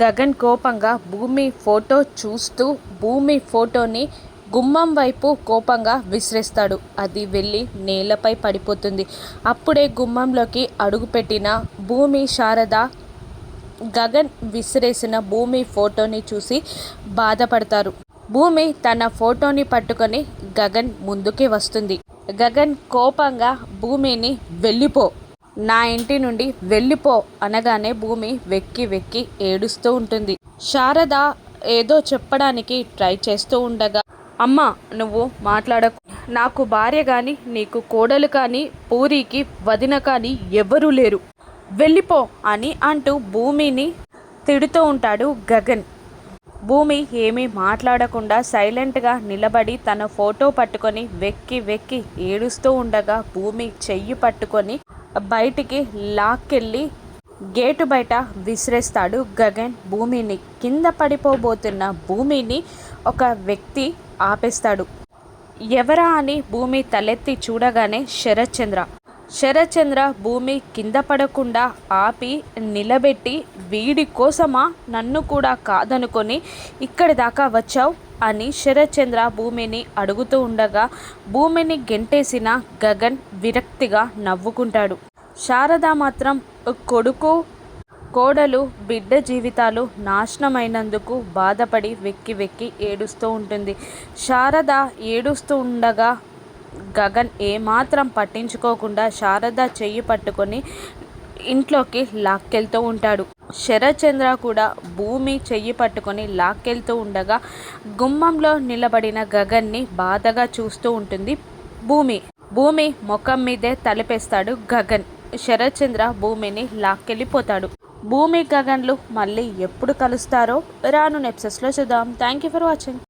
గగన్ కోపంగా భూమి ఫోటో చూస్తూ భూమి ఫోటోని గుమ్మం వైపు కోపంగా విసిరేస్తాడు. అది వెళ్ళి నేలపై పడిపోతుంది. అప్పుడే గుమ్మంలోకి అడుగుపెట్టిన భూమి శారద గగన్ విసిరేసిన భూమి ఫోటోని చూసి బాధపడతారు. భూమి తన ఫోటోని పట్టుకొని గగన్ ముందుకే వస్తుంది. గగన్ కోపంగా భూమిని వెళ్ళిపో, నా ఇంటి నుండి వెళ్ళిపో అనగానే భూమి వెక్కి వెక్కి ఏడుస్తూ ఉంటుంది. శారద ఏదో చెప్పడానికి ట్రై చేస్తూ ఉండగా, అమ్మ నువ్వు మాట్లాడకు, నాకు భార్య కానీ నీకు కోడలు కానీ పూరికి వదిన కానీ ఎవ్వరూ లేరు, వెళ్ళిపో అని అంటూ భూమిని తిడుతూ ఉంటాడు గగన్. భూమి ఏమీ మాట్లాడకుండా సైలెంట్గా నిలబడి తన ఫోటో పట్టుకొని వెక్కి వెక్కి ఏడుస్తూ ఉండగా భూమి చెయ్యి పట్టుకొని బయటికి లాక్కెళ్ళి గేటు బయట విసిరేస్తాడు గగన్ భూమిని. కింద పడిపోబోతున్న భూమిని ఒక వ్యక్తి ఆపేస్తాడు. ఎవరా అని భూమి తలెత్తి చూడగానే శరత్చంద్ర భూమి కింద పడకుండా ఆపి నిలబెట్టి, వీడి కోసమా నన్ను కూడా కాదనుకొని ఇక్కడి దాకా వచ్చావు అని శరత్చంద్ర భూమిని అడుగుతూ ఉండగా భూమిని గెంటేసిన గగన్ విరక్తిగా నవ్వుకుంటాడు. శారద మాత్రం కొడుకు కోడలు బిడ్డ జీవితాలు నాశనమైనందుకు బాధపడి వెక్కి వెక్కి ఏడుస్తూ ఉంటుంది. శారద ఏడుస్తూ ఉండగా గగన్ ఏమాత్రం పట్టించుకోకుండా శారద చెయ్యి పట్టుకొని ఇంట్లోకి లాక్కెళ్తూ ఉంటాడు. శరత్చంద్ర కూడా భూమి చెయ్యి పట్టుకొని లాక్కెళ్తూ ఉండగా గుమ్మంలో నిలబడిన గగన్ని బాధగా చూస్తూ ఉంటుంది భూమి ముఖం మీదే తలపేస్తాడు గగన్. శరత్చంద్ర భూమిని లాక్కెళ్ళిపోతాడు. భూమి గగన్లు మళ్ళీ ఎప్పుడు కలుస్తారో రాను ఎపిసోడ్స్లో చూద్దాం. Thank you for watching.